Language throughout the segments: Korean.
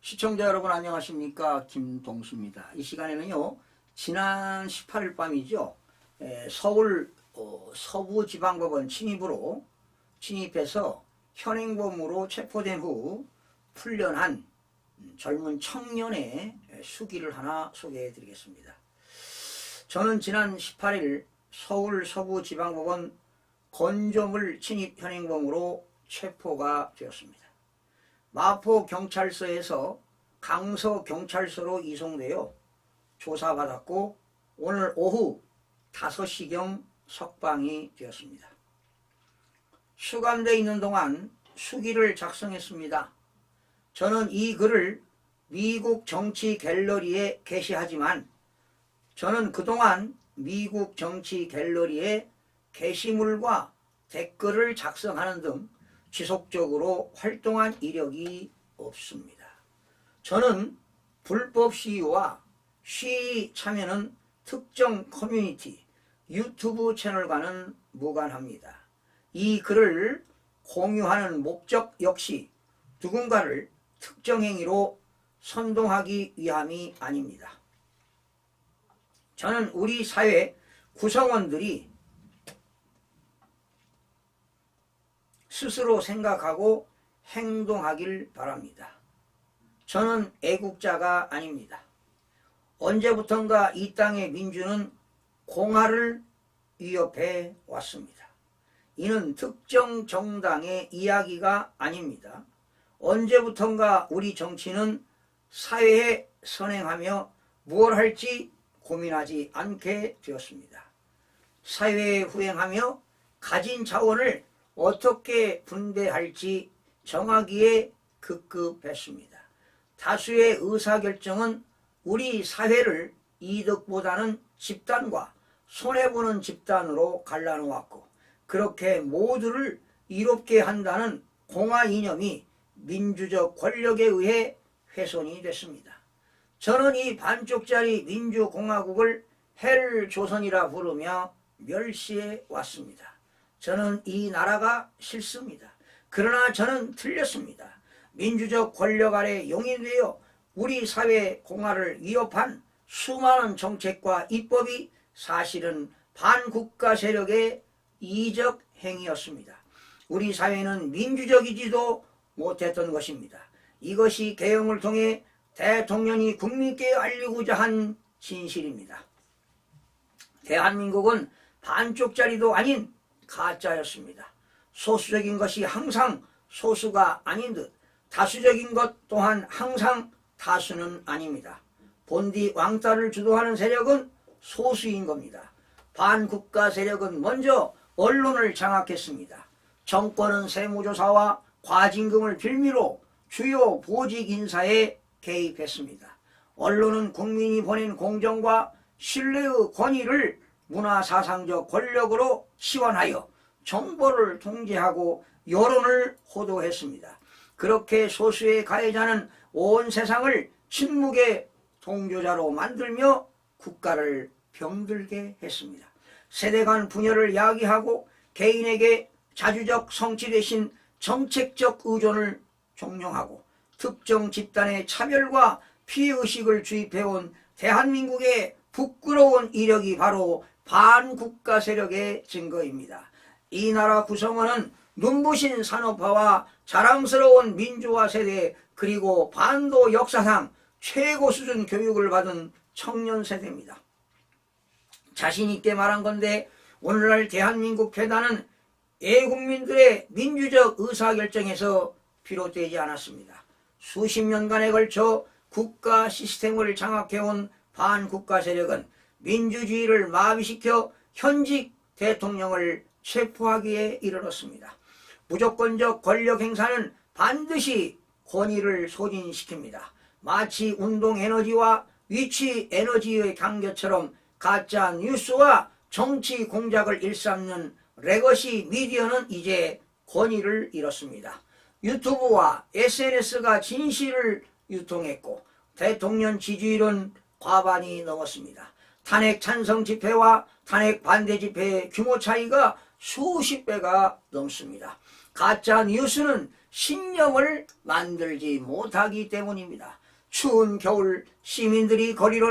시청자 여러분 안녕하십니까, 김동수입니다. 이 시간에는요, 지난 18일 밤이죠. 서울 서부지방법원 침입해서 현행범으로 체포된 후 풀려난 젊은 청년의 수기를 하나 소개해 드리겠습니다. 저는 지난 18일 서울 서부지방법원 건조물 침입 현행범으로 체포가 되었습니다. 마포경찰서에서 강서경찰서로 이송되어 조사받았고 오늘 오후 5시경 석방이 되었습니다. 수감되어 있는 동안 수기를 작성했습니다. 저는 이 글을 미국 정치 갤러리에 게시하지만 저는 그동안 미국 정치 갤러리에 게시물과 댓글을 작성하는 등 지속적으로 활동한 이력이 없습니다. 저는 불법 시위와 시위 참여는 특정 커뮤니티, 유튜브 채널과는 무관합니다. 이 글을 공유하는 목적 역시 누군가를 특정 행위로 선동하기 위함이 아닙니다. 저는 우리 사회 구성원들이 스스로 생각하고 행동하길 바랍니다. 저는 애국자가 아닙니다. 언제부턴가 이 땅의 민주는 공화를 위협해 왔습니다. 이는 특정 정당의 이야기가 아닙니다. 언제부턴가 우리 정치는 사회에 선행하며 무엇 할지 고민하지 않게 되었습니다. 사회에 후행하며 가진 자원을 어떻게 분배할지 정하기에 급급했습니다. 다수의 의사결정은 우리 사회를 이득보다는 집단과 손해보는 집단으로 갈라놓았고 그렇게 모두를 이롭게 한다는 공화 이념이 민주적 권력에 의해 훼손이 됐습니다. 저는 이 반쪽짜리 민주공화국을 헬조선이라 부르며 멸시해 왔습니다. 저는 이 나라가 싫습니다. 그러나 저는 틀렸습니다. 민주적 권력 아래 용인되어 우리 사회 공화를 위협한 수많은 정책과 입법이 사실은 반국가 세력의 이적 행위였습니다. 우리 사회는 민주적이지도 못했던 것입니다. 이것이 개혁을 통해 대통령이 국민께 알리고자 한 진실입니다. 대한민국은 반쪽짜리도 아닌 가짜였습니다. 소수적인 것이 항상 소수가 아닌 듯 다수적인 것 또한 항상 다수는 아닙니다. 본디 왕따를 주도하는 세력은 소수인 겁니다. 반국가 세력은 먼저 언론을 장악했습니다. 정권은 세무조사와 과징금을 빌미로 주요 보직 인사에 개입했습니다. 언론은 국민이 보낸 공정과 신뢰의 권위를 문화사상적 권력으로 치환하여 정보를 통제하고 여론을 호도했습니다. 그렇게 소수의 가해자는 온 세상을 침묵의 동조자로 만들며 국가를 병들게 했습니다. 세대 간 분열을 야기하고 개인에게 자주적 성취 대신 정책적 의존을 종용하고 특정 집단의 차별과 피해의식을 주입해온 대한민국의 부끄러운 이력이 바로 반국가 세력의 증거입니다. 이 나라 구성원은 눈부신 산업화와 자랑스러운 민주화 세대 그리고 반도 역사상 최고 수준 교육을 받은 청년 세대입니다. 자신 있게 말한 건데 오늘날 대한민국 폐단은 애국민들의 민주적 의사결정에서 비롯되지 않았습니다. 수십 년간에 걸쳐 국가 시스템을 장악해온 반국가 세력은 민주주의를 마비시켜 현직 대통령을 체포하기에 이르렀습니다. 무조건적 권력 행사는 반드시 권위를 소진시킵니다. 마치 운동 에너지와 위치 에너지의 강교처럼 가짜 뉴스와 정치 공작을 일삼는 레거시 미디어는 이제 권위를 잃었습니다. 유튜브와 SNS가 진실을 유통했고 대통령 지지율은 과반이 넘었습니다. 탄핵 찬성 집회와 탄핵 반대 집회의 규모 차이가 수십 배가 넘습니다. 가짜 뉴스는 신념을 만들지 못하기 때문입니다. 추운 겨울 시민들이 거리로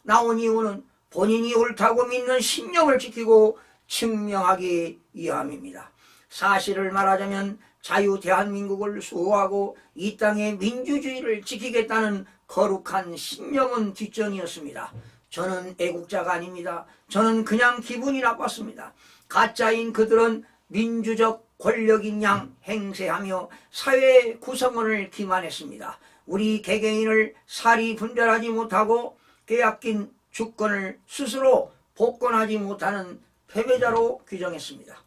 나온 이유는 본인이 옳다고 믿는 신념을 지키고 증명하기 위함입니다. 사실을 말하자면 자유 대한민국을 수호하고 이 땅의 민주주의를 지키겠다는 거룩한 신념은 뒷전이었습니다. 저는 애국자가 아닙니다. 저는 그냥 기분이 나빴습니다. 가짜인 그들은 민주적 권력인 양 행세하며 사회 구성원을 기만했습니다. 우리 개개인을 사리 분별하지 못하고 빼앗긴 주권을 스스로 복권하지 못하는 패배자로 규정했습니다.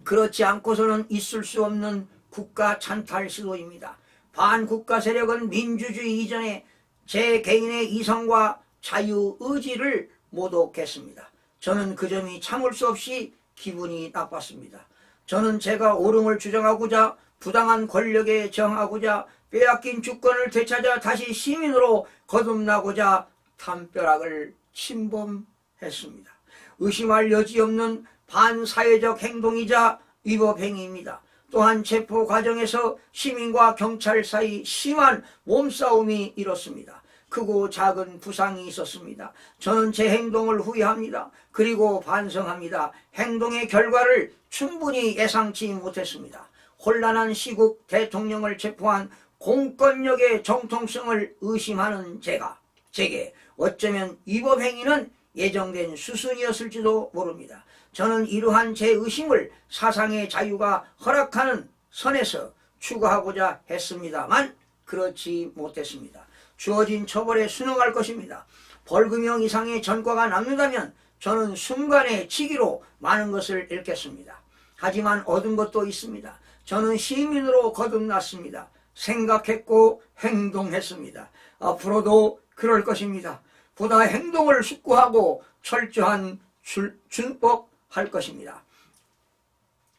그렇지 않고서는 있을 수 없는 국가 찬탈 시도입니다. 반국가 세력은 민주주의 이전에 제 개인의 이성과 자유의지를 모독했습니다. 저는 그 점이 참을 수 없이 기분이 나빴습니다. 저는 제가 옳음을 주장하고자 부당한 권력에 저항하고자 빼앗긴 주권을 되찾아 다시 시민으로 거듭나고자 담벼락을 침범했습니다. 의심할 여지 없는 반사회적 행동이자 위법 행위입니다. 또한 체포 과정에서 시민과 경찰 사이 심한 몸싸움이 일었습니다. 크고 작은 부상이 있었습니다. 저는 제 행동을 후회합니다. 그리고 반성합니다. 행동의 결과를 충분히 예상치 못했습니다. 혼란한 시국 대통령을 체포한 공권력의 정통성을 의심하는 제게 어쩌면 위법 행위는 예정된 수순이었을지도 모릅니다. 저는 이러한 제 의심을 사상의 자유가 허락하는 선에서 추구하고자 했습니다만 그렇지 못했습니다. 주어진 처벌에 순응할 것입니다. 벌금형 이상의 전과가 남는다면 저는 순간의 치기로 많은 것을 잃겠습니다. 하지만 얻은 것도 있습니다. 저는 시민으로 거듭났습니다. 생각했고 행동했습니다. 앞으로도 그럴 것입니다. 보다 행동을 숙고하고 철저한 준법할 것입니다.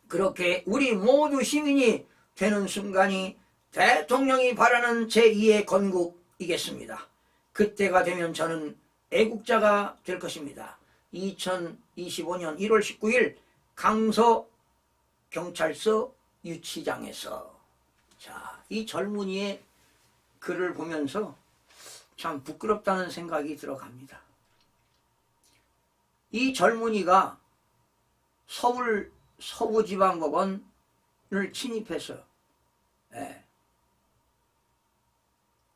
그렇게 우리 모두 시민이 되는 순간이 대통령이 바라는 제2의 건국이겠습니다. 그때가 되면 저는 애국자가 될 것입니다. 2025년 1월 19일 강서 경찰서 유치장에서 이 젊은이의 글을 보면서 참 부끄럽다는 생각이 들어갑니다. 이 젊은이가 서울 서부지방법원을 침입해서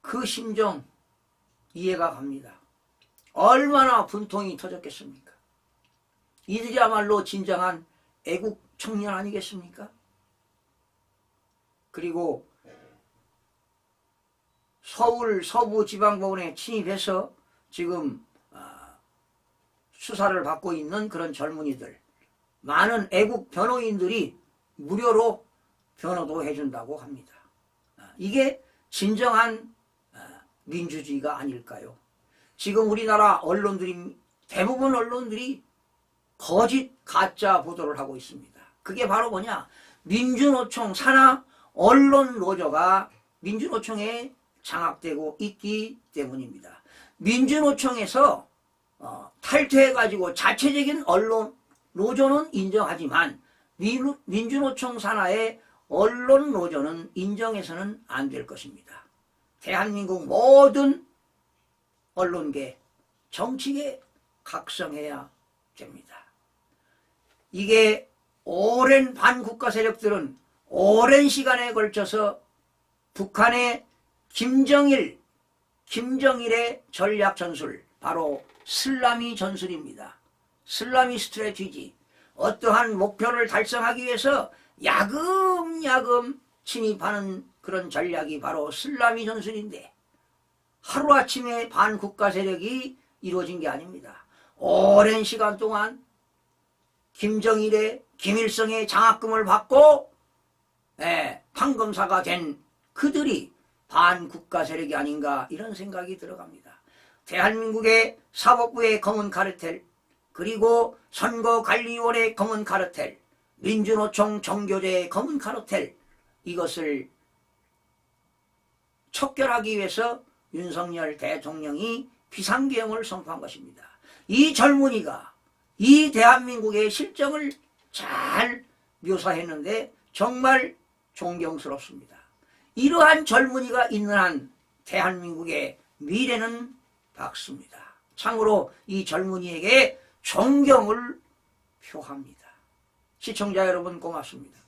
그 심정 이해가 갑니다. 얼마나 분통이 터졌겠습니까? 이들이야말로 진정한 애국 청년 아니겠습니까? 그리고 서울 서부지방법원에 침입해서 지금 수사를 받고 있는 그런 젊은이들, 많은 애국 변호인들이 무료로 변호도 해준다고 합니다. 이게 진정한 민주주의가 아닐까요? 지금 우리나라 언론들이, 대부분 언론들이 거짓 가짜 보도를 하고 있습니다. 그게 바로 뭐냐? 민주노총 산하 언론 노조가 민주노총에 장악되고 있기 때문입니다. 민주노총에서 탈퇴해가지고 자체적인 언론 노조는 인정하지만 민주노총 산하의 언론 노조는 인정해서는 안 될 것입니다. 대한민국 모든 언론계, 정치계 각성해야 됩니다. 이게 오랜 반국가 세력들은 오랜 시간에 걸쳐서 북한의 김정일의 전략 전술, 바로 슬라미 전술입니다. 슬라미 스트래티지. 어떠한 목표를 달성하기 위해서 야금야금 침입하는 그런 전략이 바로 슬라미 전술인데, 하루아침에 반국가 세력이 이루어진 게 아닙니다. 오랜 시간 동안 김일성의 장학금을 받고 판검사가 된 그들이 반국가 세력이 아닌가, 이런 생각이 들어갑니다. 대한민국의 사법부의 검은 카르텔, 그리고 선거관리위원회의 검은 카르텔, 민주노총 정교제의 검은 카르텔, 이것을 척결하기 위해서 윤석열 대통령이 비상계엄을 선포한 것입니다. 이 젊은이가 이 대한민국의 실정을 잘 묘사했는데 정말 존경스럽습니다. 이러한 젊은이가 있는 한 대한민국의 미래는 밝습니다. 참으로 이 젊은이에게 존경을 표합니다. 시청자 여러분 고맙습니다.